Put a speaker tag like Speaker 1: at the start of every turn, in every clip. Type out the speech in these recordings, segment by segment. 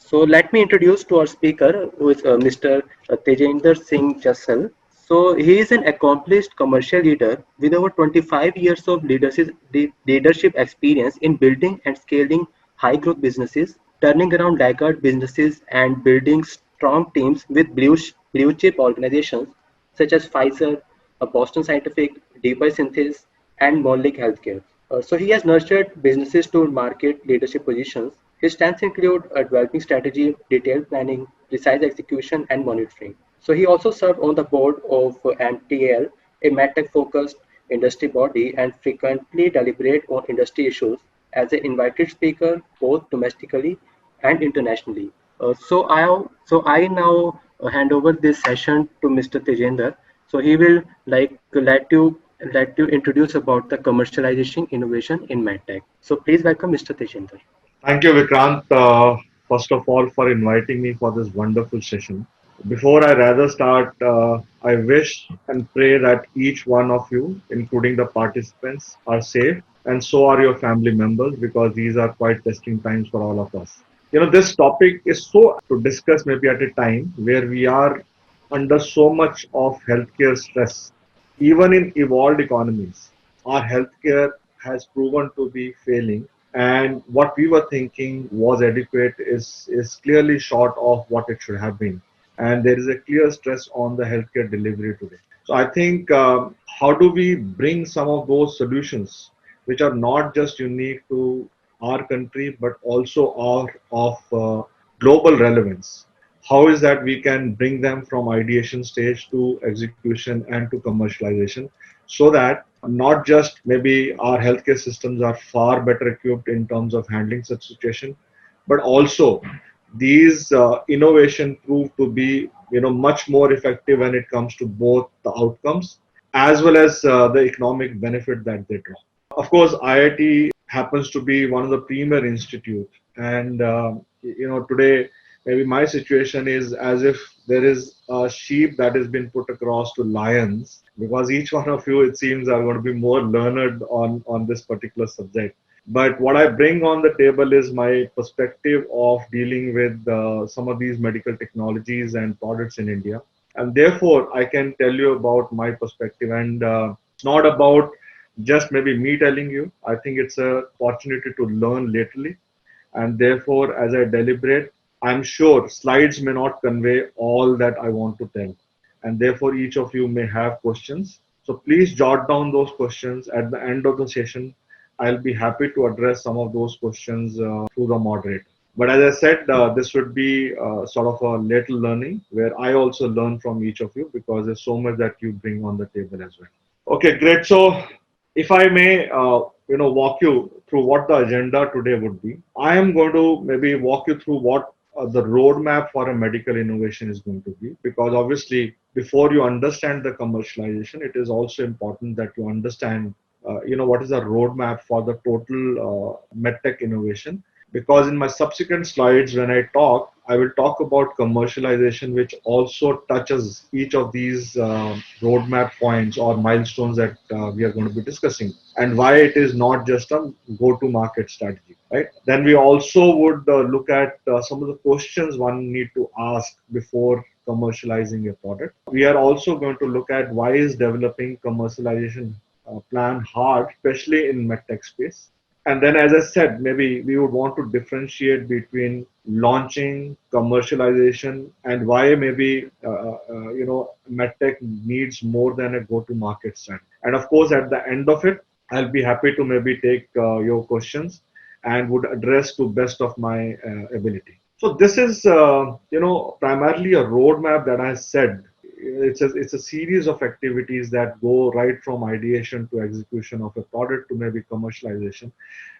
Speaker 1: So let me introduce to our speaker, who is Mr. Tejender Singh Jassal. So he is an accomplished commercial leader with over 25 years of leadership experience in building and scaling high growth businesses, turning around laggard businesses and building strong teams with blue chip organizations such as Pfizer, Boston Scientific, DeepL Synthesis, and Monlic Healthcare. So he has nurtured businesses to market leadership positions. His strengths include developing strategy, detailed planning, precise execution, and monitoring. So he also served on the board of MTAL, a medtech-focused industry body, and frequently deliberate on industry issues as an invited speaker both domestically and internationally. So I now hand over this session to Mr. Tejender. So he will let you introduce about the commercialization innovation in medtech. So please welcome Mr. Tejender.
Speaker 2: Thank you, Vikrant, first of all, for inviting me for this wonderful session. Before I rather start, I wish and pray that each one of you, including the participants, are safe, and so are your family members, because these are quite testing times for all of us. This topic is so to discuss maybe at a time where we are under so much of healthcare stress. Even in evolved economies, our healthcare has proven to be failing, and what we were thinking was adequate is clearly short of what it should have been. And there is a clear stress on the healthcare delivery today. So I think how do we bring some of those solutions which are not just unique to our country but also are of global relevance? How is that we can bring them from ideation stage to execution and to commercialization, so that not just maybe our healthcare systems are far better equipped in terms of handling such situation, but also these innovation prove to be much more effective when it comes to both the outcomes as well as the economic benefit that they draw. Of course, IIT happens to be one of the premier institute, and today maybe my situation is as if there is a sheep that has been put across to lions, because each one of you, it seems, are going to be more learned on this particular subject. But what I bring on the table is my perspective of dealing with some of these medical technologies and products in India. And therefore, I can tell you about my perspective. And it's not about just maybe me telling you. I think it's a opportunity to learn lately. And therefore, as I deliberate, I'm sure slides may not convey all that I want to tell. And therefore, each of you may have questions. So please jot down those questions. At the end of the session, I'll be happy to address some of those questions through the moderator. But as I said, this would be sort of a little learning where I also learn from each of you, because there's so much that you bring on the table as well. Okay, great. So if I may, walk you through what the agenda today would be. I am going to maybe walk you through what the roadmap for a medical innovation is going to be, because obviously before you understand the commercialization, it is also important that you understand, what is the roadmap for the total medtech innovation. Because in my subsequent slides, when I talk, I will talk about commercialization, which also touches each of these roadmap points or milestones that we are going to be discussing, and why it is not just a go-to-market strategy, right? Then we also would look at some of the questions one need to ask before commercializing a product. We are also going to look at why is developing commercialization plan hard, especially in medtech space. And then, as I said, maybe we would want to differentiate between launching, commercialization, and why maybe medtech needs more than a go-to-market strategy. And of course, at the end of it, I'll be happy to maybe take your questions and would address to best of my ability. So this is, primarily a roadmap that I said. It's a series of activities that go right from ideation to execution of a product to maybe commercialization.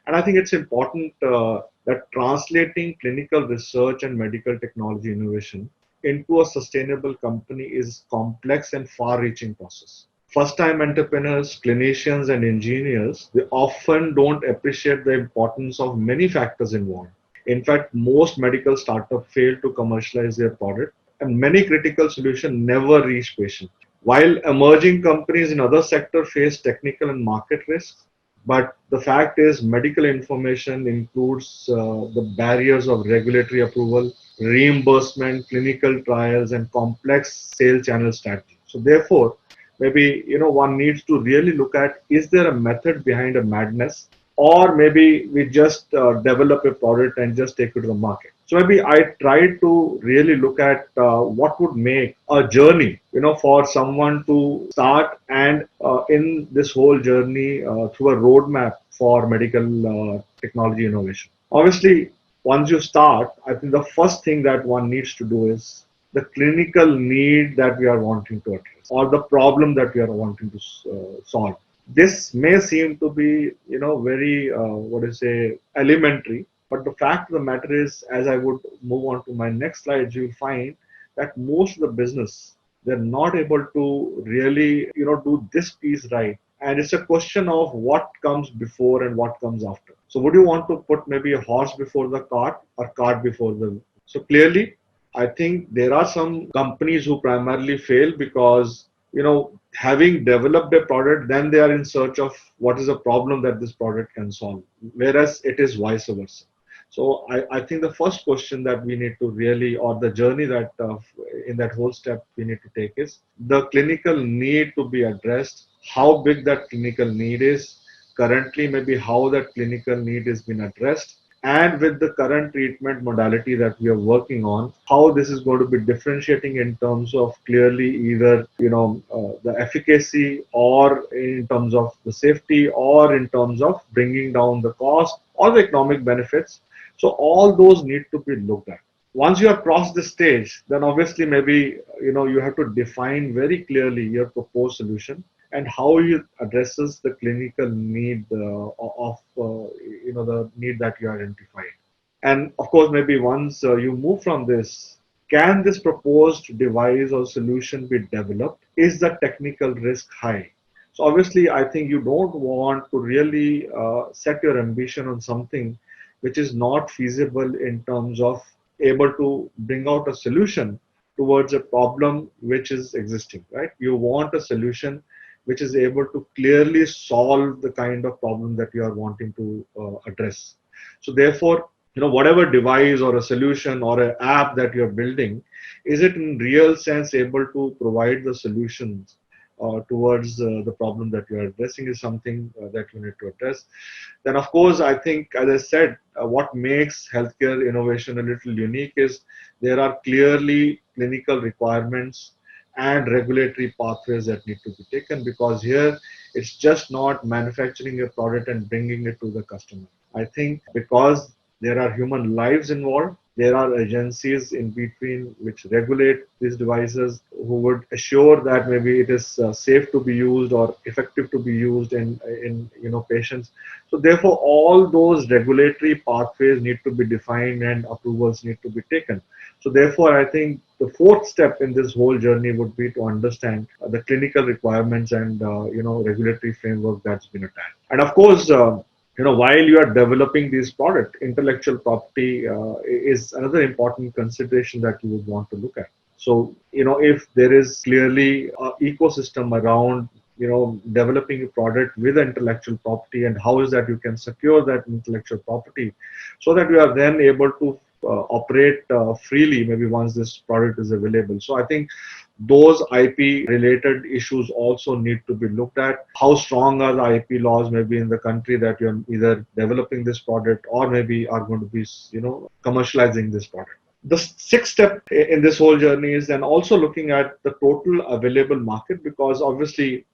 Speaker 2: And I think it's important that translating clinical research and medical technology innovation into a sustainable company is complex and far-reaching process. First-time entrepreneurs, clinicians, and engineers, they often don't appreciate the importance of many factors involved. In fact, most medical startups fail to commercialize their product, and many critical solutions never reach patients. While emerging companies in other sectors face technical and market risks, But the fact is, medical information includes the barriers of regulatory approval, reimbursement, clinical trials, and complex sales channel strategy. So, therefore, maybe one needs to really look at, is there a method behind a madness, or maybe we just develop a product and just take it to the market. So maybe I try to really look at what would make a journey, for someone to start, and in this whole journey through a roadmap for medical technology innovation. Obviously, once you start, I think the first thing that one needs to do is the clinical need that we are wanting to address, or the problem that we are wanting to solve. This may seem to be, very, what do you say, elementary, but the fact of the matter is, as I would move on to my next slides, you'll find that most of the business, they're not able to really, do this piece right. And it's a question of what comes before and what comes after. So would you want to put maybe a horse before the cart, or cart before the? So clearly, I think there are some companies who primarily fail because, having developed a product, then they are in search of what is a problem that this product can solve, whereas it is vice versa. So I think the first question that we need to really, or the journey that in that whole step we need to take, is the clinical need to be addressed, how big that clinical need is, currently maybe how that clinical need is being addressed, and with the current treatment modality that we are working on, how this is going to be differentiating in terms of clearly either the efficacy, or in terms of the safety, or in terms of bringing down the cost or the economic benefits. So all those need to be looked at. Once you have crossed this stage, then obviously maybe you have to define very clearly your proposed solution and how it addresses the clinical need of the need that you identified. And of course, maybe once you move from this, can this proposed device or solution be developed? Is the technical risk high? So obviously, I think you don't want to really set your ambition on something which is not feasible in terms of able to bring out a solution towards a problem which is existing, right? You want a solution which is able to clearly solve the kind of problem that you are wanting to address. So therefore, whatever device or a solution or an app that you're building, is it in real sense able to provide the solutions towards the problem that you are addressing, is something that you need to address. Then of course, I think, as I said, what makes healthcare innovation a little unique is there are clearly clinical requirements and regulatory pathways that need to be taken, because here it's just not manufacturing a product and bringing it to the customer. I think because there are human lives involved, there are agencies in between which regulate these devices, who would assure that maybe it is safe to be used or effective to be used in patients. So therefore, all those regulatory pathways need to be defined and approvals need to be taken. So therefore, I think the fourth step in this whole journey would be to understand the clinical requirements and regulatory framework that's been attached. And of course, while you are developing this product, intellectual property is another important consideration that you would want to look at. So, if there is clearly an ecosystem around, developing a product with intellectual property, and how is that you can secure that intellectual property so that you are then able to operate freely, maybe once this product is available. So I think those IP related issues also need to be looked at. How strong are the IP laws maybe in the country that you're either developing this product or maybe are going to be, commercializing this product. The sixth step in this whole journey is then also looking at the total available market, because obviously,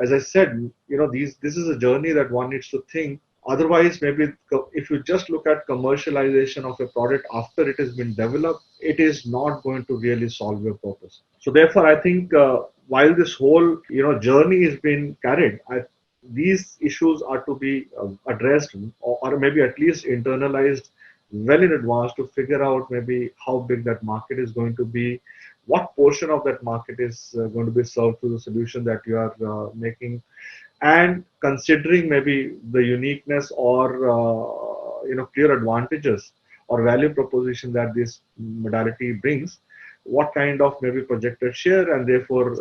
Speaker 2: as I said, this is a journey that one needs to think. Otherwise, maybe if you just look at commercialization of a product after it has been developed, it is not going to really solve your purpose. So therefore, I think while this whole journey is being carried, these issues are to be addressed, or maybe at least internalized well in advance, to figure out maybe how big that market is going to be, what portion of that market is going to be served through the solution that you are making, and considering maybe the uniqueness or clear advantages or value proposition that this modality brings, what kind of maybe projected share, and therefore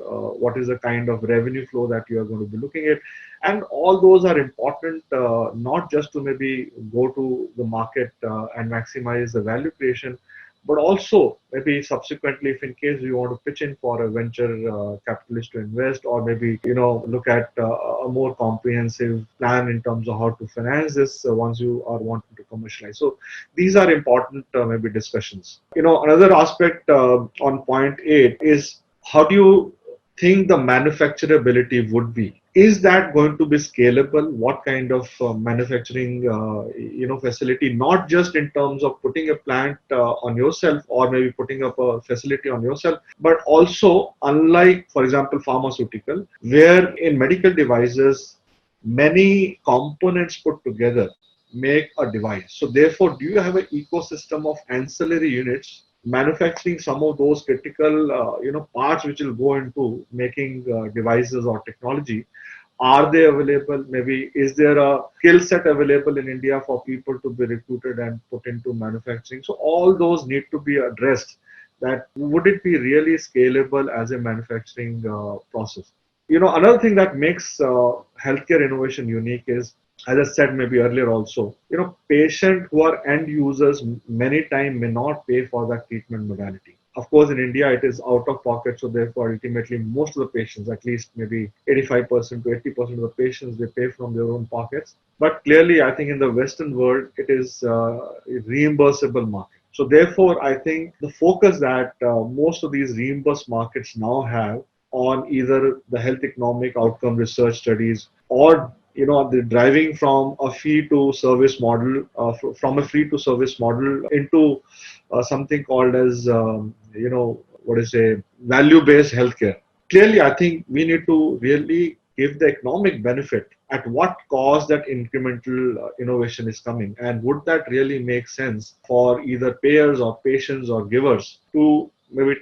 Speaker 2: what is the kind of revenue flow that you are going to be looking at. And all those are important, not just to maybe go to the market and maximize the value creation, but also maybe subsequently, if in case you want to pitch in for a venture capitalist to invest, or maybe look at a more comprehensive plan in terms of how to finance this once you are wanting to commercialize. So these are important maybe discussions. Another aspect on point 8 is, how do you think the manufacturability would be? Is that going to be scalable? What kind of manufacturing facility, not just in terms of putting a plant on yourself, or maybe putting up a facility on yourself, but also, unlike for example pharmaceutical, where in medical devices many components put together make a device. So therefore, do you have an ecosystem of ancillary units manufacturing some of those critical parts which will go into making devices or technology? Are they available? Maybe is there a skill set available in India for people to be recruited and put into manufacturing? So all those need to be addressed. That would it be really scalable as a manufacturing process? Another thing that makes healthcare innovation unique is, as I said maybe earlier also, patient who are end users many times may not pay for that treatment modality. Of course, in India, it is out of pocket, so therefore, ultimately, most of the patients, at least maybe 85% to 80% of the patients, they pay from their own pockets. But clearly, I think in the Western world, it is a reimbursable market. So therefore, I think the focus that most of these reimbursed markets now have on either the health economic outcome research studies, or the driving from a fee to service model, from a free to service model into something called as what is a value based healthcare. Clearly, I think we need to really give the economic benefit at what cost that incremental innovation is coming, and would that really make sense for either payers or patients or givers to maybe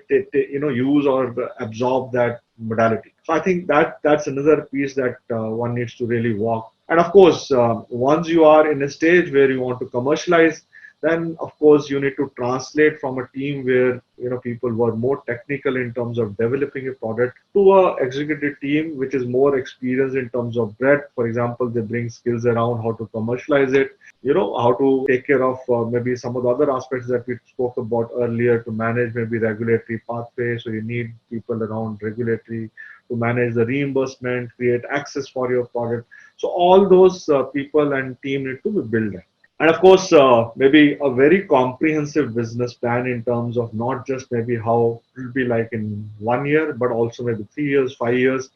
Speaker 2: use or absorb that modality. So I think that's another piece that one needs to really walk. And of course, once you are in a stage where you want to commercialize, then of course you need to translate from a team where people were more technical in terms of developing a product to a executive team which is more experienced in terms of breadth. For example, they bring skills around how to commercialize it, how to take care of maybe some of the other aspects that we spoke about earlier, to manage maybe regulatory pathway. So you need people around regulatory to manage the reimbursement, create access for your product. So all those people and team need to be built. And of course, maybe a very comprehensive business plan in terms of not just maybe how it will be like in 1 year, but also maybe 3 years, 5 years.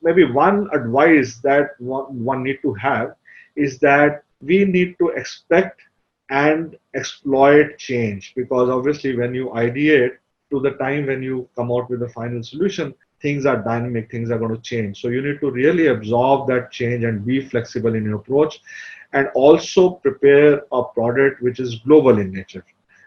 Speaker 2: Maybe one advice that one need to have is that we need to expect and exploit change, because obviously when you ideate to the time when you come out with the final solution, things are dynamic, things are going to change. So you need to really absorb that change and be flexible in your approach, and also prepare a product which is global in nature.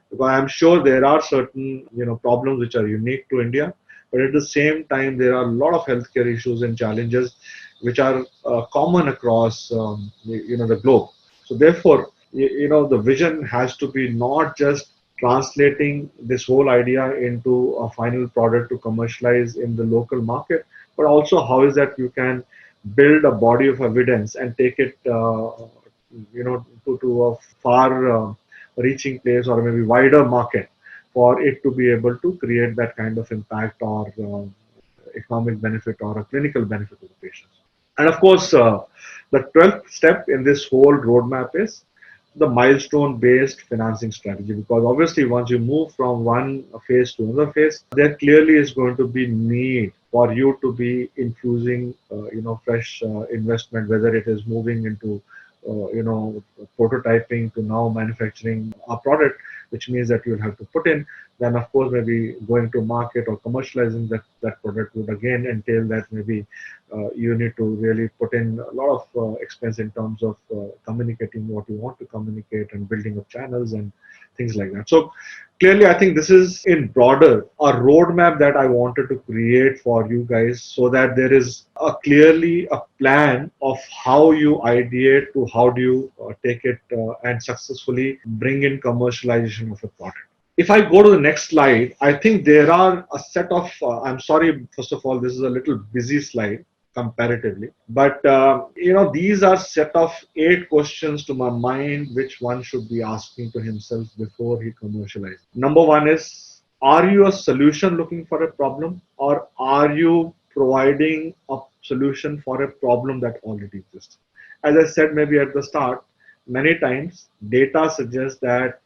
Speaker 2: Because I'm sure there are certain problems which are unique to India, but at the same time there are a lot of healthcare issues and challenges which are common across the globe. So therefore, the vision has to be not just translating this whole idea into a final product to commercialize in the local market, but also how is that you can build a body of evidence and take it to a far reaching place, or maybe wider market, for it to be able to create that kind of impact or economic benefit or a clinical benefit to the patients. And of course, the 12th step in this whole roadmap is the milestone based financing strategy, because obviously once you move from one phase to another phase, there clearly is going to be need for you to be infusing fresh investment, whether it is moving into prototyping to now manufacturing a product, which means that you'll have to put in. Then of course maybe going to market or commercializing that product would again entail that maybe you need to really put in a lot of expense in terms of communicating what you want to communicate and building up channels and things like that. So clearly, I think this is in broader a roadmap that I wanted to create for you guys, so that there is clearly a plan of how you ideate to how do you take it and successfully bring in commercialization of a product. If I go to the next slide, I think there are a set of, I'm sorry, first of all, this is a little busy slide comparatively, but these are set of 8 questions to my mind, which one should be asking to himself before he commercializes. Number one is, are you a solution looking for a problem, or are you providing a solution for a problem that already exists? As I said, maybe at the start, many times data suggests that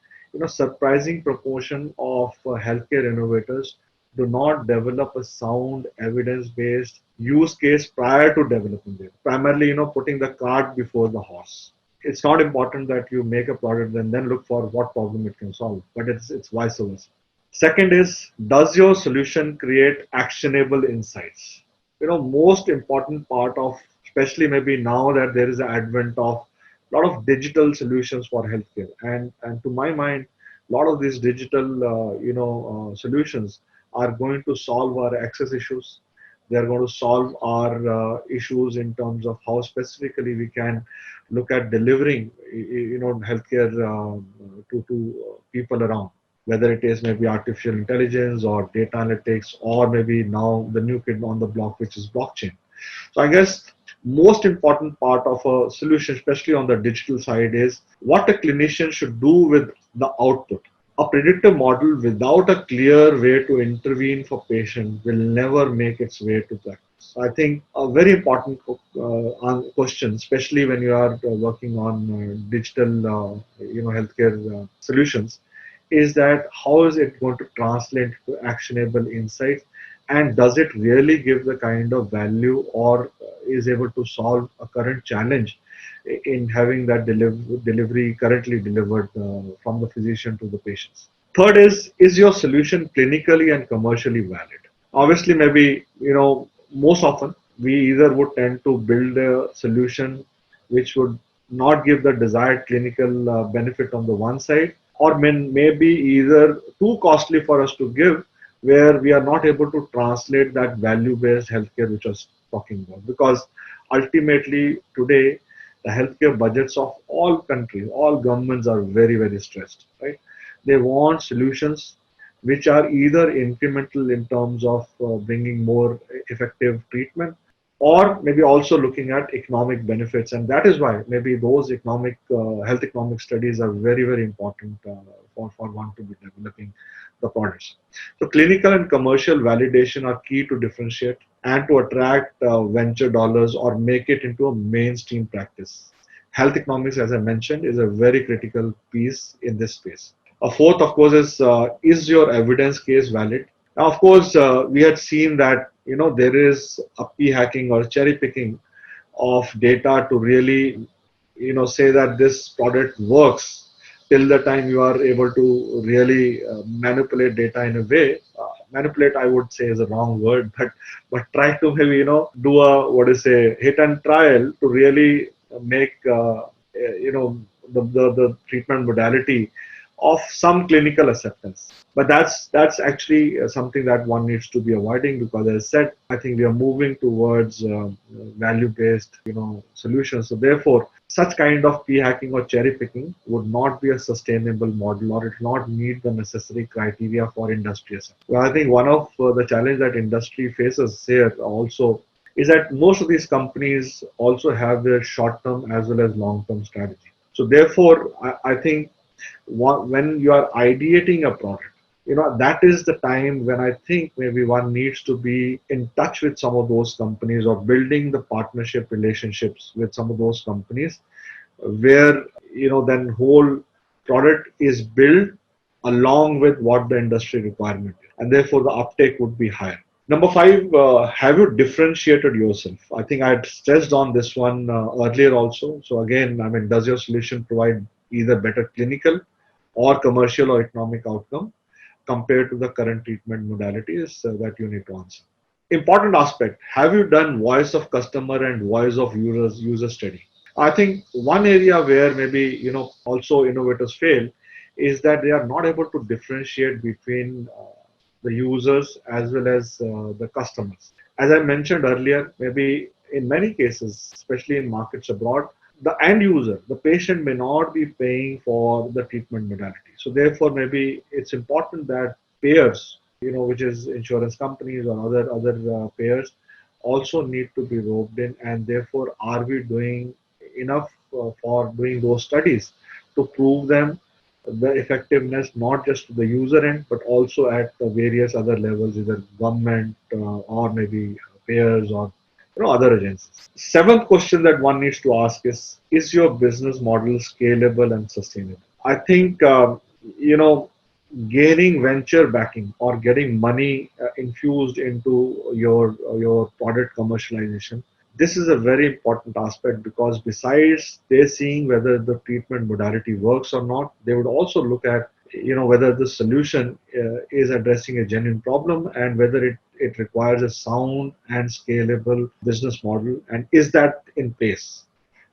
Speaker 2: surprising proportion of healthcare innovators do not develop a sound evidence-based use case prior to developing it. Primarily, putting the cart before the horse. It's not important that you make a product and then look for what problem it can solve, but it's vice versa. Second is, does your solution create actionable insights? Most important part of, especially maybe now that there is an advent of a lot of digital solutions for healthcare, and to my mind, a lot of these digital, solutions are going to solve our access issues. They are going to solve our issues in terms of how specifically we can look at delivering, healthcare to people around, whether it is maybe artificial intelligence or data analytics, or maybe now the new kid on the block, which is blockchain. So I guess most important part of a solution, especially on the digital side, is what a clinician should do with the output. A predictive model without a clear way to intervene for patient will never make its way to practice. I think a very important question, especially when you are working on digital, healthcare solutions, is that how is it going to translate to actionable insights, and does it really give the kind of value, or is able to solve a current challenge in having that delivery currently delivered from the physician to the patients. Third is your solution clinically and commercially valid? Obviously, maybe, most often we either would tend to build a solution which would not give the desired clinical benefit on the one side, or may be either too costly for us to give, where we are not able to translate that value-based healthcare which I was talking about. Because ultimately today, the healthcare budgets of all countries, all governments are very, very stressed, right? They want solutions which are either incremental in terms of bringing more effective treatment, or maybe also looking at economic benefits. And that is why maybe those health economic studies are very, very important for one to be developing the products. So clinical and commercial validation are key to differentiate and to attract venture dollars or make it into a mainstream practice. Health economics, as I mentioned, is a very critical piece in this space. A fourth, of course, is your evidence case valid? Now, of course, we had seen that there is a p-hacking or cherry picking of data to really say that this product works, till the time you are able to really manipulate data in a way. Manipulate, I would say, is a wrong word, but try to maybe do a, what is a hit and trial to really make the treatment modality of some clinical acceptance. But that's actually something that one needs to be avoiding, because as I said, I think we are moving towards value-based solutions. So therefore, such kind of p-hacking or cherry picking would not be a sustainable model, or it not meet the necessary criteria for industry. Well, I think one of the challenge that industry faces here also is that most of these companies also have their short-term as well as long-term strategy. So therefore, I think when you are ideating a product, that is the time when I think maybe one needs to be in touch with some of those companies, or building the partnership relationships with some of those companies, where then whole product is built along with what the industry requirement is, and therefore the uptake would be higher. Number five, have you differentiated yourself? I think I had stressed on this one earlier also. So again, I mean, does your solution provide either better clinical or commercial or economic outcome compared to the current treatment modalities that you need to answer? Important aspect, have you done voice of customer and voice of user study? I think one area where maybe also innovators fail is that they are not able to differentiate between the users as well as the customers. As I mentioned earlier, maybe in many cases, especially in markets abroad, the end user, the patient may not be paying for the treatment modality. So therefore, maybe it's important that payers, which is insurance companies or other payers, also need to be roped in. And therefore, are we doing enough for doing those studies to prove them the effectiveness not just to the user end but also at the various other levels, either government or maybe payers or other agencies. Seventh question that one needs to ask is your business model scalable and sustainable? I think gaining venture backing or getting money infused into your product commercialization, this is a very important aspect, because besides they seeing whether the treatment modality works or not, they would also look at whether the solution is addressing a genuine problem, and whether it requires a sound and scalable business model, and is that in place.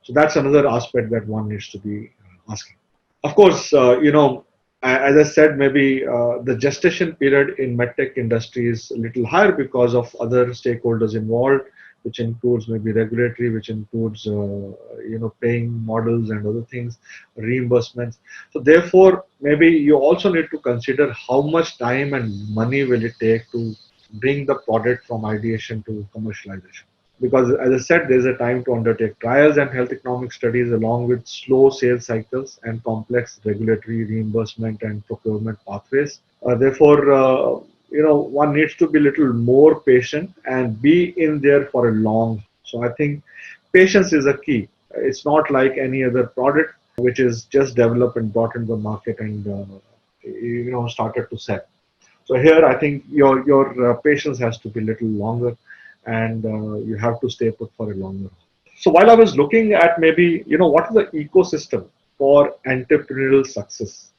Speaker 2: So that's another aspect that one needs to be asking. Of course, as I said, maybe the gestation period in medtech industry is a little higher because of other stakeholders involved, which includes maybe regulatory, which includes paying models and other things, reimbursements. So therefore, maybe you also need to consider how much time and money will it take to bring the product from ideation to commercialization. Because as I said, there's a time to undertake trials and health economic studies, along with slow sales cycles and complex regulatory reimbursement and procurement pathways. Therefore, one needs to be a little more patient and be in there for a long. So I think patience is a key. It's not like any other product which is just developed and brought into the market and started to sell. So here, I think your patience has to be a little longer, and you have to stay put for a longer. So while I was looking at maybe what is the ecosystem for entrepreneurial success,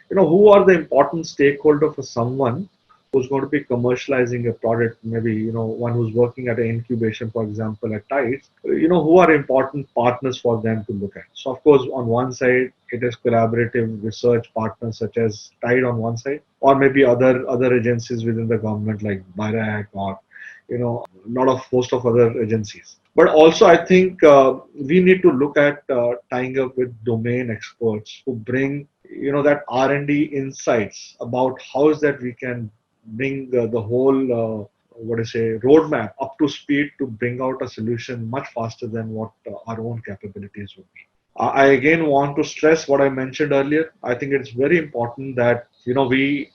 Speaker 2: who are the important stakeholder for someone who's going to be commercializing a product, maybe one who's working at an incubation, for example, at Tides, who are important partners for them to look at. So of course, on one side it is collaborative research partners such as Tide on one side, or maybe other agencies within the government like BIRAC, or lot of host of other agencies. But also, I think we need to look at tying up with domain experts who bring that R&D insights about how is that we can bring the whole roadmap up to speed to bring out a solution much faster than what our own capabilities would be. I again want to stress what I mentioned earlier. I think it's very important that we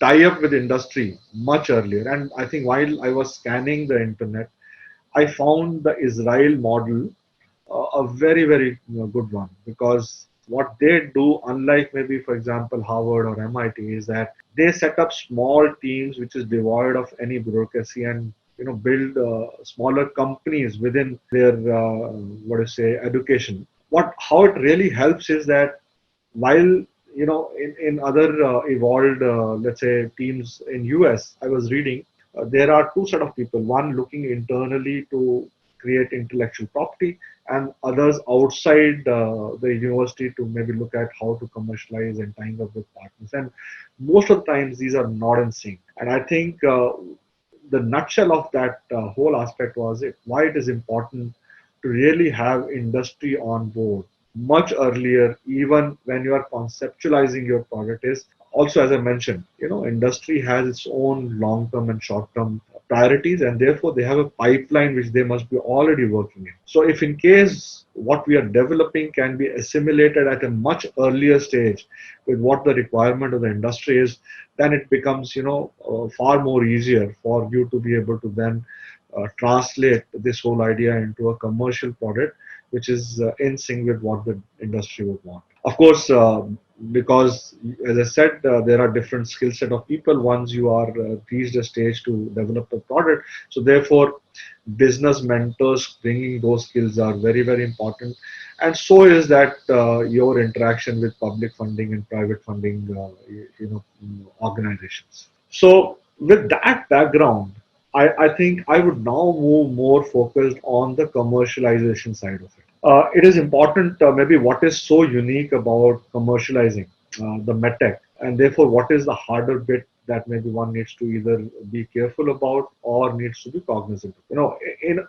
Speaker 2: tie up with industry much earlier. And I think while I was scanning the internet, I found the Israel model a very, very good one, because what they do, unlike maybe, for example, Harvard or MIT, is that they set up small teams which is devoid of any bureaucracy, and build smaller companies within their education. How it really helps is that while in other evolved let's say teams in US, I was reading there are two set of people, one looking internally to create intellectual property, and others outside the university to maybe look at how to commercialize and tying up with partners. And most of the times these are not in sync. And I think the nutshell of that whole aspect was why it is important to really have industry on board much earlier, even when you are conceptualizing your product. Is also, as I mentioned, industry has its own long-term and short-term priorities, and therefore they have a pipeline which they must be already working in. So if in case what we are developing can be assimilated at a much earlier stage with what the requirement of the industry is, then it becomes far more easier for you to be able to then translate this whole idea into a commercial product which is in sync with what the industry would want. Of course, because as I said, there are different skill set of people once you are reached a stage to develop a product. So therefore, business mentors bringing those skills are very, very important. And so is that your interaction with public funding and private funding, organizations. So with that background, I think I would now move more focused on the commercialization side of it. It is important, maybe what is so unique about commercializing the medtech, and therefore what is the harder bit that maybe one needs to either be careful about or needs to be cognizant.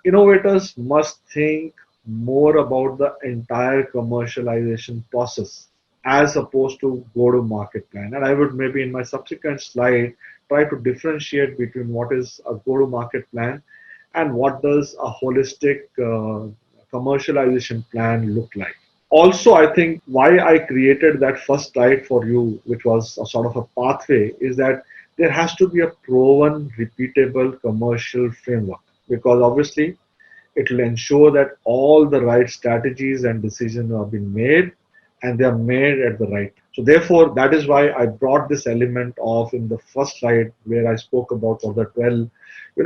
Speaker 2: Innovators must think more about the entire commercialization process as opposed to go to market plan. And I would maybe in my subsequent slide try to differentiate between what is a go to market plan and what does a holistic commercialization plan look like. Also, I think why I created that first slide for you, which was a sort of a pathway, is that there has to be a proven, repeatable commercial framework, because obviously it will ensure that all the right strategies and decisions are being made and they are made at the right. So therefore, that is why I brought this element of in the first slide where I spoke about all the 12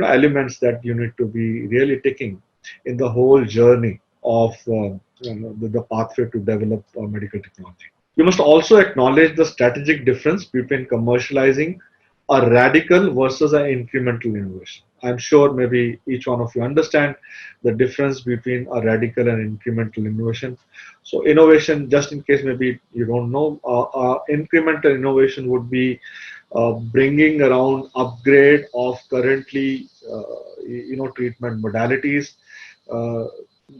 Speaker 2: elements that you need to be really ticking in the whole journey of the pathway to develop medical technology. You must also acknowledge the strategic difference between commercializing a radical versus an incremental innovation. I'm sure maybe each one of you understand the difference between a radical and incremental innovation. So innovation, just in case maybe you don't know, incremental innovation would be bringing around upgrade of currently treatment modalities uh,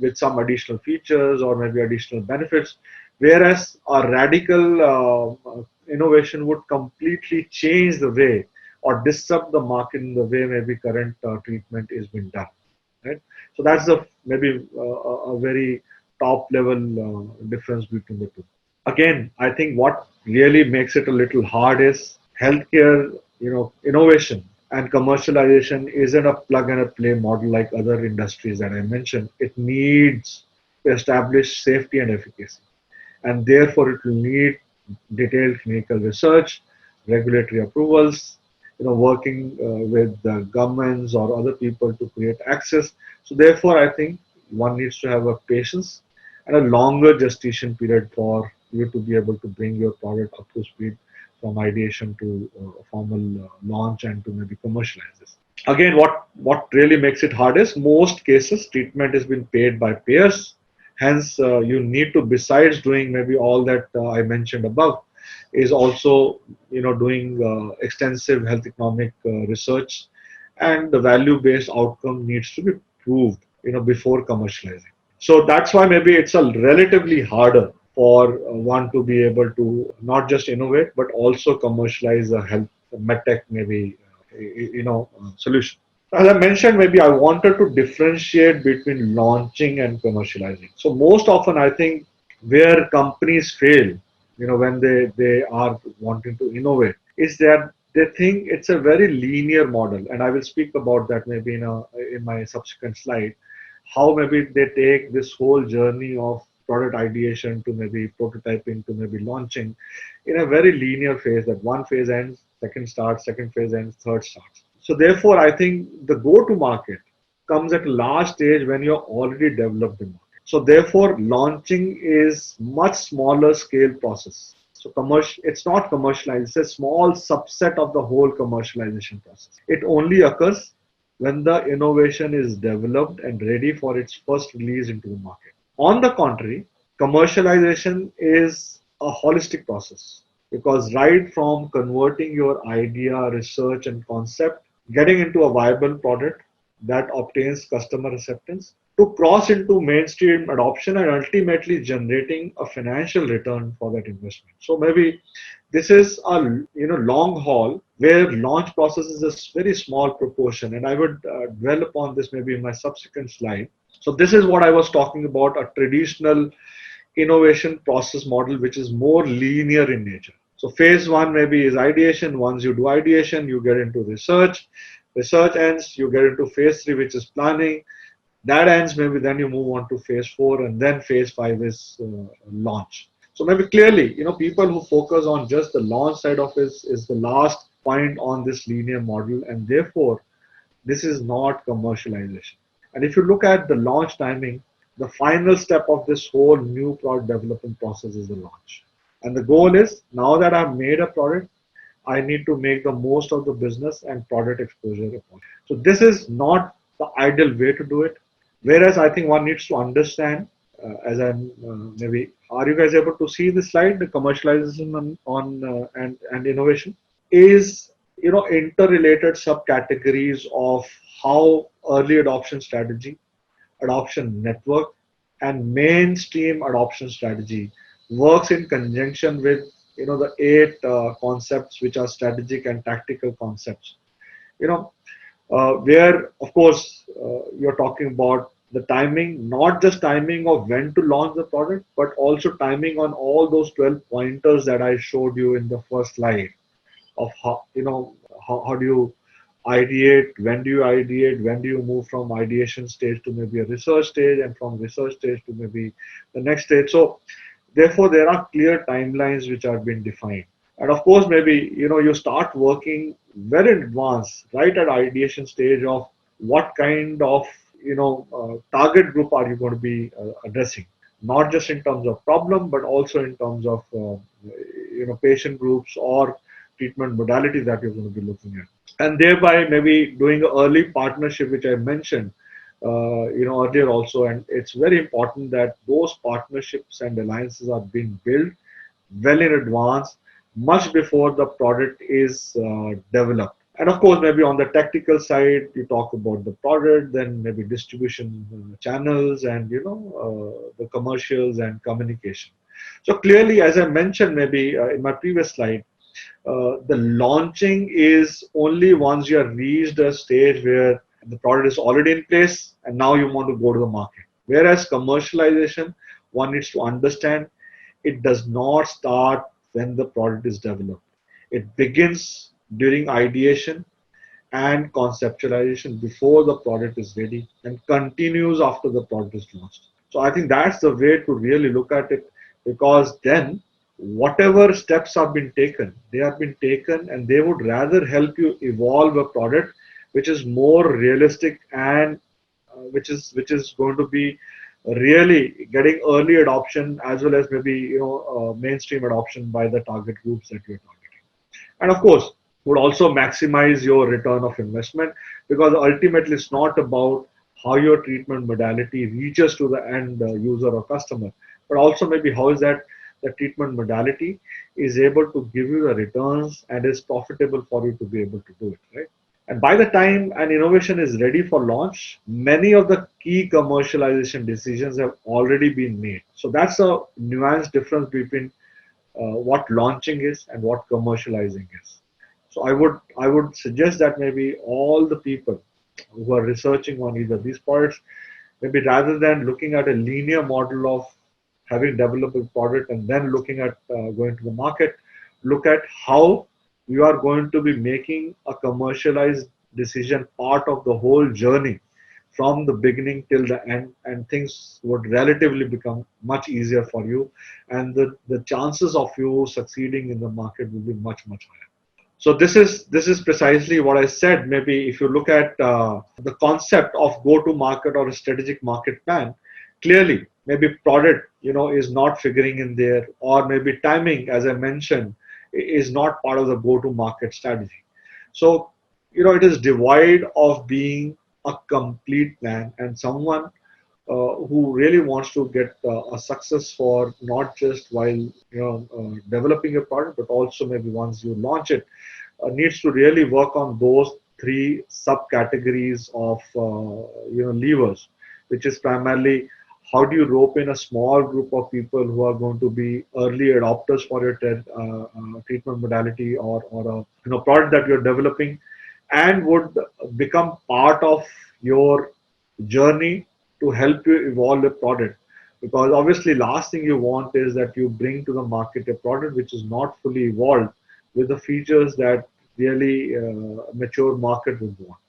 Speaker 2: with some additional features or maybe additional benefits, whereas a radical innovation would completely change the way or disrupt the market in the way maybe current treatment is being done, right? So that's the maybe a very top level difference between the two. Again, I think what really makes it a little hard is healthcare, innovation and commercialization isn't a plug and play model like other industries that I mentioned. It needs to establish safety and efficacy, and therefore it will need detailed clinical research, regulatory approvals, working with the governments or other people to create access. So therefore, I think one needs to have a patience and a longer gestation period for you to be able to bring your product up to speed from ideation to formal launch and to maybe commercialize this. Again, what really makes it hard is most cases treatment has been paid by payers. Hence, you need to, besides doing maybe all that I mentioned above, is also doing extensive health economic research, and the value based outcome needs to be proved before commercializing. So that's why maybe it's a relatively harder for one to be able to not just innovate but also commercialize a health medtech maybe solution. As I mentioned, maybe I wanted to differentiate between launching and commercializing. So most often, I think where companies fail, when they are wanting to innovate, is that they think it's a very linear model, and I will speak about that maybe in my subsequent slide. How maybe they take this whole journey of product ideation to maybe prototyping to maybe launching in a very linear phase. That one phase ends, second starts, second phase ends, third starts. So therefore, I think the go-to-market comes at a large stage when you're already developed the market. So therefore, launching is much smaller scale process. So it's not commercialized. It's a small subset of the whole commercialization process. It only occurs when the innovation is developed and ready for its first release into the market. On the contrary, commercialization is a holistic process, because right from converting your idea, research, and concept, getting into a viable product that obtains customer acceptance, to cross into mainstream adoption and ultimately generating a financial return for that investment. So maybe this is a long haul where launch process is a very small proportion, and I would dwell upon this maybe in my subsequent slide. So this is what I was talking about, a traditional innovation process model which is more linear in nature. So phase one maybe is ideation. Once you do ideation, you get into research. Research ends, you get into phase three, which is planning. That ends, maybe then you move on to phase four, and then phase five is launch. So maybe clearly, people who focus on just the launch side of it is the last point on this linear model, and therefore this is not commercialization. And if you look at the launch timing, the final step of this whole new product development process is the launch. And the goal is, now that I've made a product, I need to make the most of the business and product exposure. So this is not the ideal way to do it. Whereas I think one needs to understand, as I'm maybe, are you guys able to see this slide, the commercialization and innovation? Is interrelated subcategories of how early adoption strategy, adoption network, and mainstream adoption strategy works in conjunction with the eight concepts which are strategic and tactical concepts. You know, where of course you're talking about the timing, not just timing of when to launch the product, but also timing on all those 12 pointers that I showed you in the first slide of how do you ideate, when do you ideate, when do you move from ideation stage to maybe a research stage, and from research stage to maybe the next stage. So therefore there are clear timelines which are being defined. And of course, maybe you start working well in advance, right at ideation stage, of what kind of target group are you going to be addressing, not just in terms of problem, but also in terms of patient groups or treatment modalities that you're going to be looking at, and thereby maybe doing an early partnership, which I mentioned earlier also. And it's very important that those partnerships and alliances are being built well in advance, much before the product is developed. And of course, maybe on the tactical side, you talk about the product, then maybe distribution channels, and the commercials and communication. So clearly, as I mentioned, maybe in my previous slide, the launching is only once you have reached a stage where the product is already in place and now you want to go to the market. Whereas commercialization, one needs to understand, it does not start when the product is developed. It begins during ideation and conceptualization before the product is ready, and continues after the product is launched. So I think that's the way to really look at it, because then whatever steps have been taken, they have been taken, and they would rather help you evolve a product which is more realistic, and which is going to be really getting early adoption, as well as maybe mainstream adoption by the target groups that you're targeting. And of course, would also maximize your return of investment, because ultimately it's not about how your treatment modality reaches to the end user or customer, but also maybe how is that the treatment modality is able to give you the returns and is profitable for you to be able to do it, right? And by the time an innovation is ready for launch, many of the key commercialization decisions have already been made. So that's a nuanced difference between what launching is and what commercializing is. So I would suggest that maybe all the people who are researching on either these products, maybe rather than looking at a linear model of having developed a product and then looking at going to the market, look at how you are going to be making a commercialized decision part of the whole journey from the beginning till the end, and things would relatively become much easier for you, and the chances of you succeeding in the market will be much, much higher. So this is precisely what I said. Maybe if you look at the concept of go-to-market or a strategic market plan, clearly maybe product is not figuring in there, or maybe timing, as I mentioned, is not part of the go-to-market strategy. So it is devoid of being a complete plan, and someone who really wants to get a success for not just while developing a product, but also maybe once you launch it, needs to really work on those three subcategories of levers, which is primarily how do you rope in a small group of people who are going to be early adopters for your treatment modality, or a product that you're developing, and would become part of your journey to help you evolve a product. Because obviously last thing you want is that you bring to the market a product which is not fully evolved with the features that really mature market would want.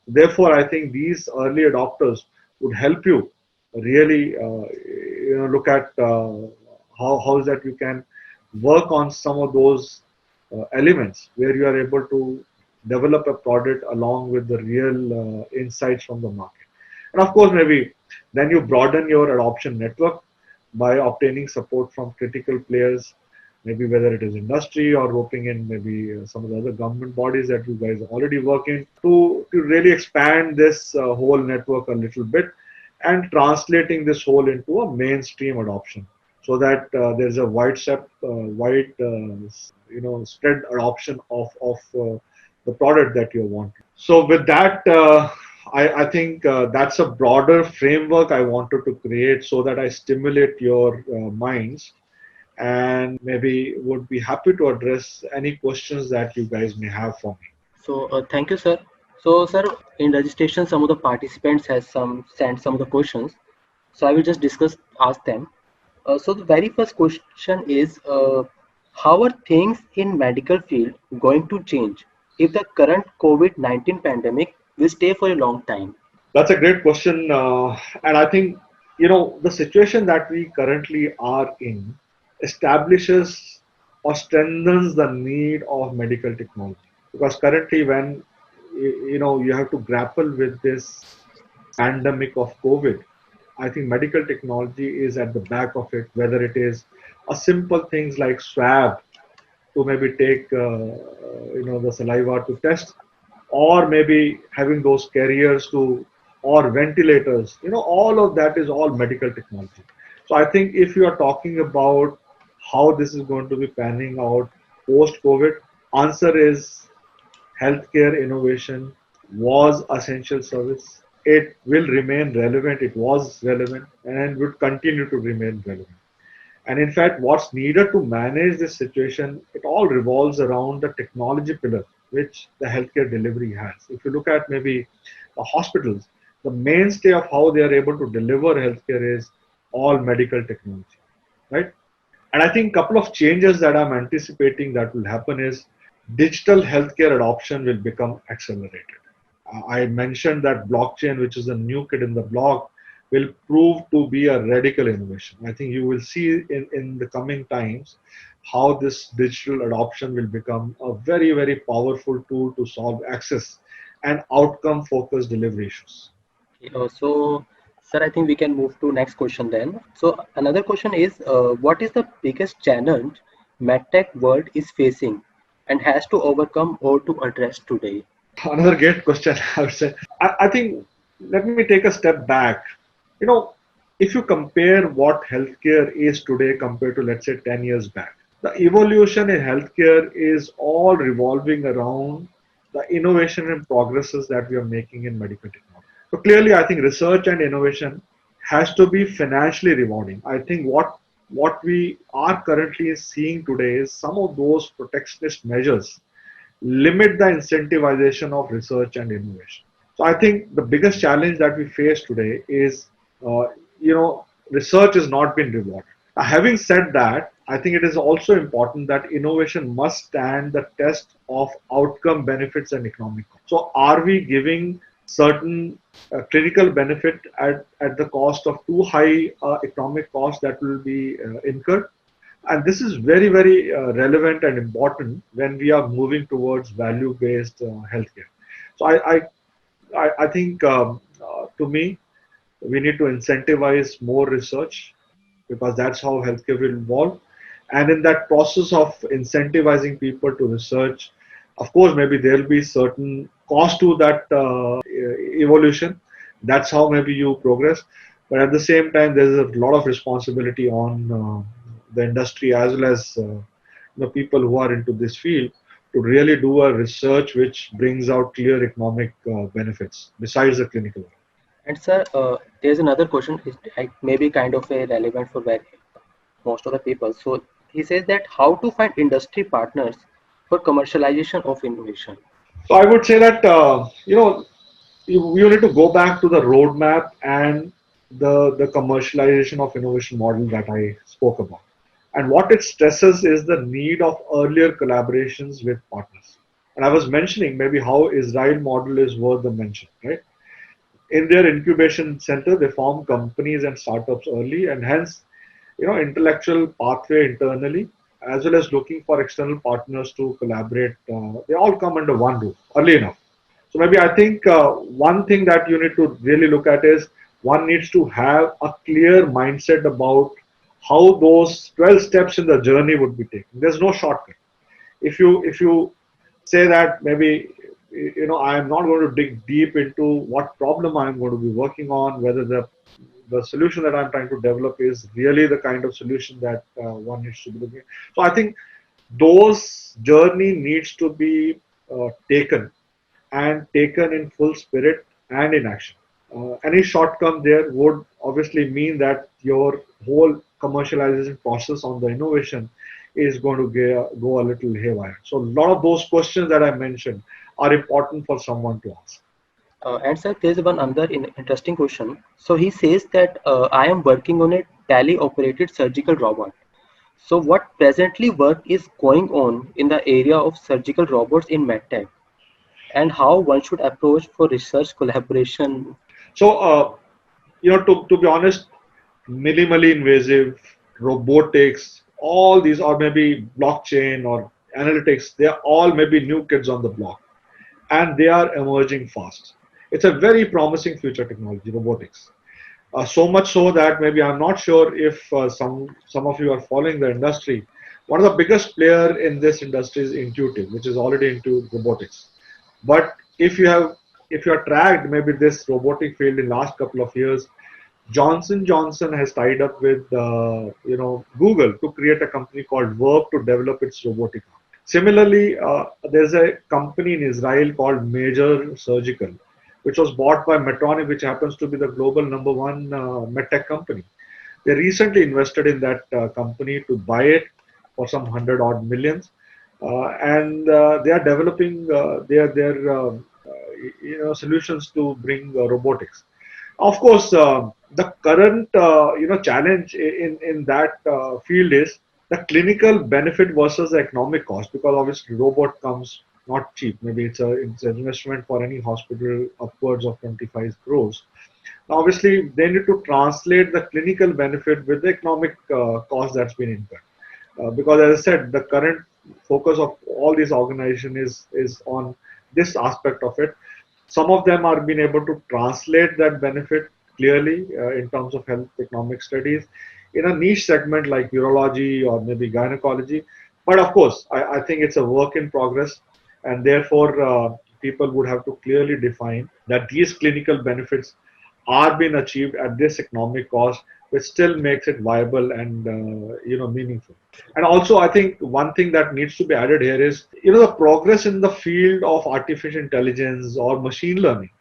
Speaker 2: Therefore, I think these early adopters would help you really look at how is that you can work on some of those elements where you are able to develop a product along with the real insights from the market. And of course, maybe then you broaden your adoption network by obtaining support from critical players, maybe whether it is industry or roping in maybe some of the other government bodies that you guys are already working to really expand this whole network a little bit, and translating this whole into a mainstream adoption, so that there's a wide spread adoption of the product that you want. So with that, I think that's a broader framework I wanted to create so that I stimulate your minds, and maybe would be happy to address any questions that you guys may have for me.
Speaker 1: So thank you, sir. So, sir, in registration, some of the participants has some sent some of the questions. So I will just discuss ask them. So the very first question is, how are things in medical field going to change if the current COVID-19 pandemic will stay for a long time?
Speaker 2: That's a great question, and I think the situation that we currently are in establishes or strengthens the need of medical technology, because currently when you have to grapple with this pandemic of COVID, I think medical technology is at the back of it, whether it is a simple things like swab to maybe take the saliva to test, or maybe having those carriers to, or ventilators, all of that is all medical technology. So I think if you are talking about how this is going to be panning out post COVID, answer is healthcare innovation was essential service. It will remain relevant. It was relevant and would continue to remain relevant. And in fact, what's needed to manage this situation, it all revolves around the technology pillar, which the healthcare delivery has. If you look at maybe the hospitals, the mainstay of how they are able to deliver healthcare is all medical technology, right? And I think a couple of changes that I'm anticipating that will happen is digital healthcare adoption will become accelerated. I mentioned that blockchain, which is a new kid in the block, will prove to be a radical innovation. I think you will see in the coming times how this digital adoption will become a very, very powerful tool to solve access and outcome focused delivery issues.
Speaker 1: So, sir, I think we can move to next question then. So another question is, what is the biggest challenge medtech world is facing and has to overcome or to address today?
Speaker 2: Another great question, I would say. I think let me take a step back. You know, if you compare what healthcare is today compared to, let's say, 10 years back, the evolution in healthcare is all revolving around the innovation and progresses that we are making in medical technology. So clearly, I think research and innovation has to be financially rewarding. I think what we are currently seeing today is some of those protectionist measures limit the incentivization of research and innovation. So I think the biggest challenge that we face today is, research has not been rewarded. Having said that, I think it is also important that innovation must stand the test of outcome benefits and economic cost. So are we giving certain clinical benefit at the cost of too high economic cost that will be incurred? And this is very, very relevant and important when we are moving towards value-based healthcare. So I think to me, we need to incentivize more research because that's how healthcare will evolve. And in that process of incentivizing people to research, of course, maybe there'll be certain cost to that evolution. That's how maybe you progress. But at the same time, there's a lot of responsibility on the industry as well as people who are into this field to really do a research which brings out clear economic benefits besides the clinical one.
Speaker 1: And sir, there's another question. It may be kind of a relevant for very, most of the people. So he says that how to find industry partners for commercialization of innovation.
Speaker 2: So I would say that you need to go back to the roadmap and the commercialization of innovation model that I spoke about. And what it stresses is the need of earlier collaborations with partners. And I was mentioning maybe how Israel model is worth the mention, right? In their incubation center, they form companies and startups early, and hence, intellectual pathway internally, as well as looking for external partners to collaborate. They all come under one roof early enough. So maybe I think one thing that you need to really look at is one needs to have a clear mindset about how those 12 steps in the journey would be taken. There's no shortcut. If you say that maybe I am not going to dig deep into what problem I am going to be working on, whether the solution that I'm trying to develop is really the kind of solution that one needs to be looking at. So I think those journey needs to be taken and taken in full spirit and in action. Any shortcome there would obviously mean that your whole commercialization process on the innovation is going to go a little haywire. So a lot of those questions that I mentioned are important for someone to ask.
Speaker 1: And sir, there's one other interesting question. So he says that I am working on a tele-operated surgical robot. So what presently work is going on in the area of surgical robots in medtech, and how one should approach for research collaboration?
Speaker 2: So, to be honest, minimally invasive, robotics, all these, or maybe blockchain or analytics, they are all maybe new kids on the block, and they are emerging fast. It's a very promising future technology, robotics. So much so that maybe I'm not sure if some of you are following the industry. One of the biggest player in this industry is Intuitive, which is already into robotics. But if you are tracked maybe this robotic field in last couple of years, Johnson has tied up with Google to create a company called Verb to develop its robotic arm. Similarly, there's a company in Israel called Major Surgical, which was bought by Medtronic, which happens to be the global number one medtech company. They recently invested in that company to buy it for some hundred odd millions, and they are developing solutions to bring robotics. Of course, the current challenge in that field is the clinical benefit versus the economic cost, because obviously robot comes not cheap. Maybe it's an investment for any hospital upwards of 25 crores. Now, obviously, they need to translate the clinical benefit with the economic cost that's been incurred. Because as I said, the current focus of all these organizations is on this aspect of it. Some of them are being able to translate that benefit clearly in terms of health economic studies in a niche segment like urology or maybe gynecology. But of course, I think it's a work in progress, and therefore people would have to clearly define that these clinical benefits are being achieved at this economic cost, which still makes it viable and meaningful. And also, I think one thing that needs to be added here is the progress in the field of artificial intelligence or machine learning.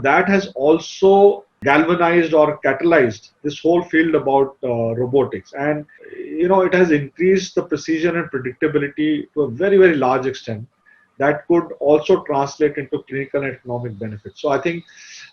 Speaker 2: That has also galvanized or catalyzed this whole field about robotics, and it has increased the precision and predictability to a very very large extent that could also translate into clinical and economic benefits. So I think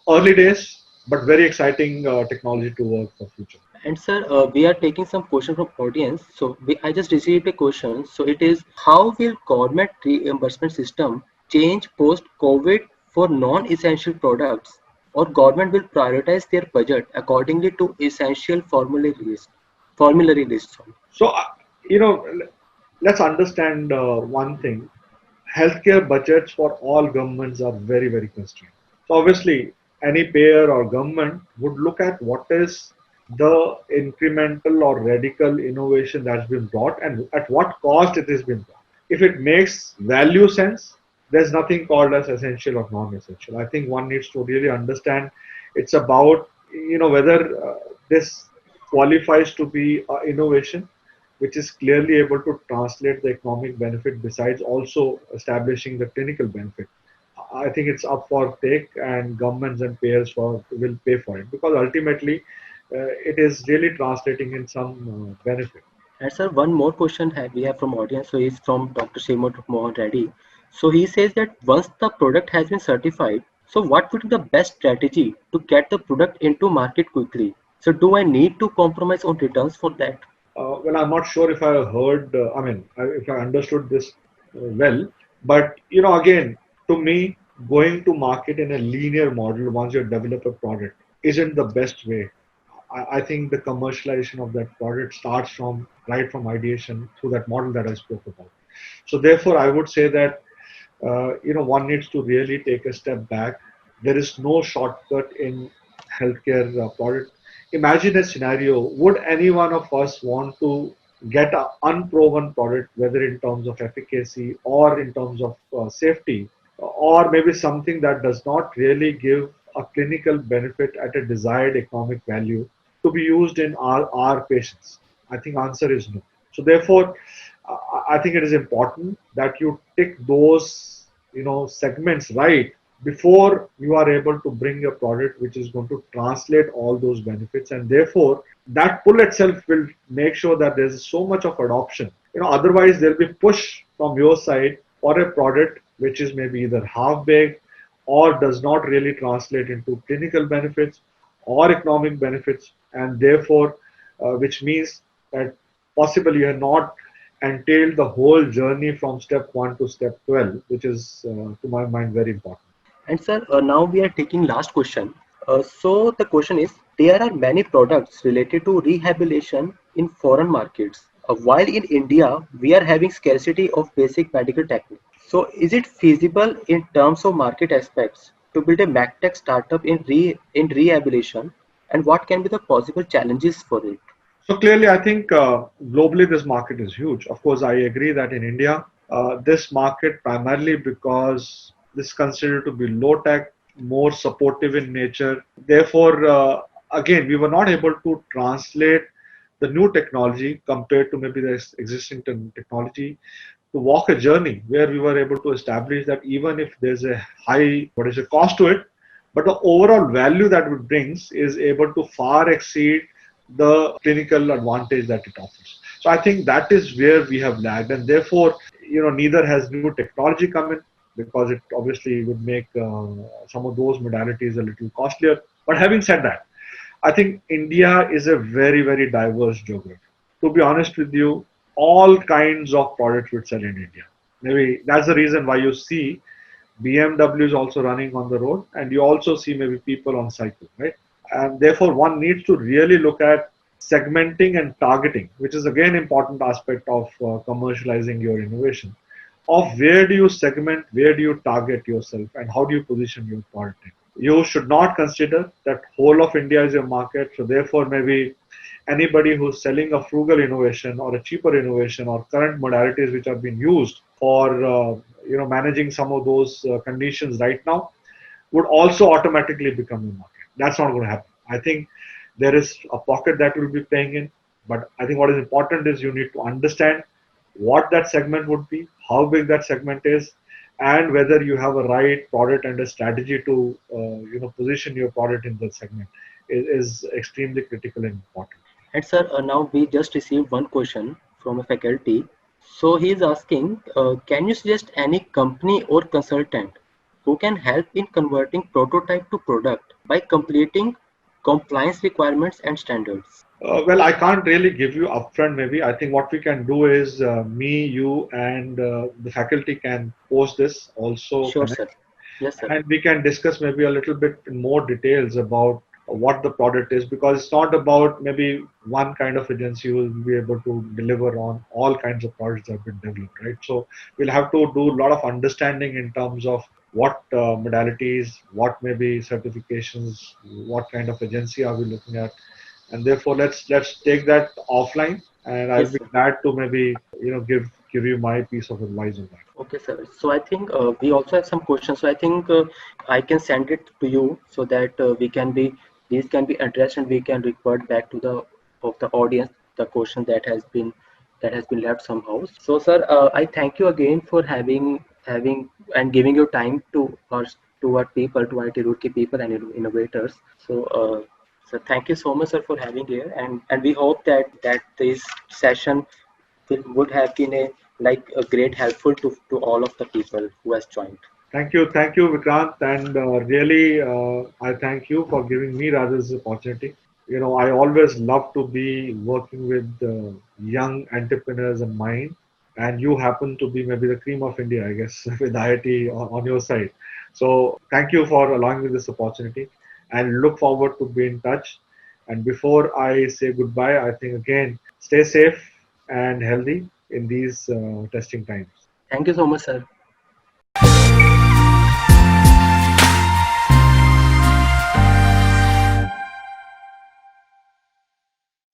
Speaker 2: early days, but very exciting technology to work for future.
Speaker 1: And sir, we are taking some question from audience. So I just received a question. So it is, how will government reimbursement system change post COVID for non-essential products, or government will prioritize their budget accordingly to essential formulary list. Sorry.
Speaker 2: So, let's understand one thing. Healthcare budgets for all governments are very, very constrained. So, obviously, any payer or government would look at what is the incremental or radical innovation that's been brought and at what cost it has been brought. If it makes value sense, there's nothing called as essential or non-essential. I think one needs to really understand it's about whether this qualifies to be innovation which is clearly able to translate the economic benefit besides also establishing the clinical benefit. I think it's up for take, and governments and payers will pay for it, because ultimately it is really translating in some benefit.
Speaker 1: And sir, one more question we have from audience. So it's from Dr. Shimon Mohan Reddy. So he says that once the product has been certified, so what would be the best strategy to get the product into market quickly? So do I need to compromise on returns for that?
Speaker 2: Well, I'm not sure if I heard, if I understood this well, but again, to me, going to market in a linear model once you develop a product isn't the best way. I think the commercialization of that product starts from right from ideation through that model that I spoke about. So therefore, I would say that one needs to really take a step back. There is no shortcut in healthcare product. Imagine a scenario: would any one of us want to get an unproven product, whether in terms of efficacy or in terms of safety, or maybe something that does not really give a clinical benefit at a desired economic value, to be used in our patients? I think answer is no. So therefore, I think it is important that you tick those segments right before you are able to bring a product which is going to translate all those benefits, and therefore that pull itself will make sure that there's so much of adoption. Otherwise there'll be push from your side for a product which is maybe either half baked or does not really translate into clinical benefits or economic benefits, and therefore which means that possibly you have not entailed the whole journey from step 1 to step 12, which is to my mind very important.
Speaker 1: And sir, now we are taking last question. So the question is, there are many products related to rehabilitation in foreign markets, while in India we are having scarcity of basic medical techniques. So is it feasible in terms of market aspects to build a MedTech startup in rehabilitation, and what can be the possible challenges for it?
Speaker 2: So clearly, I think globally this market is huge. Of course, I agree that in India, this market primarily because this is considered to be low tech, more supportive in nature. Therefore, again, we were not able to translate the new technology compared to maybe the existing technology to walk a journey where we were able to establish that even if there's a high, what is the cost to it, but the overall value that it brings is able to far exceed the clinical advantage that it offers. So I think that is where we have lagged, and therefore, neither has new technology come in because it obviously would make some of those modalities a little costlier. But having said that, I think India is a very, very diverse geography. To be honest with you, all kinds of products would sell in India. Maybe that's the reason why you see BMW is also running on the road, and you also see maybe people on cycle, right? And therefore, one needs to really look at segmenting and targeting, which is again important aspect of commercializing your innovation. Of where do you segment, where do you target yourself, and how do you position your product? You should not consider that whole of India is your market. So therefore, maybe anybody who's selling a frugal innovation or a cheaper innovation or current modalities which have been used for managing some of those conditions right now would also automatically become a market. That's not going to happen. I think there is a pocket that will be playing in, but I think what is important is you need to understand what that segment would be, how big that segment is, and whether you have a right product and a strategy to position your product in that segment is extremely critical and important.
Speaker 1: And sir, now we just received one question from a faculty. So he is asking, can you suggest any company or consultant who can help in converting prototype to product by completing compliance requirements and standards?
Speaker 2: Well, I can't really give you upfront. Maybe I think what we can do is me, you, and the faculty can post this also
Speaker 1: Sure,
Speaker 2: connect,
Speaker 1: sir. Yes, sir.
Speaker 2: and we can discuss maybe a little bit more details about what the product is, because it's not about maybe one kind of agency will be able to deliver on all kinds of products that have been developed, right? So we'll have to do a lot of understanding in terms of what modalities, what maybe certifications, what kind of agency are we looking at, and therefore let's take that offline, and I'll
Speaker 1: Yes,
Speaker 2: be
Speaker 1: sir.
Speaker 2: glad to maybe give you my piece of advice on that.
Speaker 1: Okay, sir. So I think we also have some questions. So I think I can send it to you so that these can be addressed and we can report back to the audience the question that has been left somehow. So sir, I thank you again for having and giving your time to our people, to IT Roorkee people and innovators. So thank you so much, sir, for having here, and we hope that this session would have been a great helpful to all of the people who has joined.
Speaker 2: Thank you, Vikrant, and really, I thank you for giving me rather this opportunity. I always love to be working with young entrepreneurs in mind, and you happen to be maybe the cream of India, I guess, with IIT on your side. So, thank you for allowing me this opportunity, and look forward to be in touch. And before I say goodbye, I think again, stay safe and healthy in these testing times.
Speaker 1: Thank you so much, sir.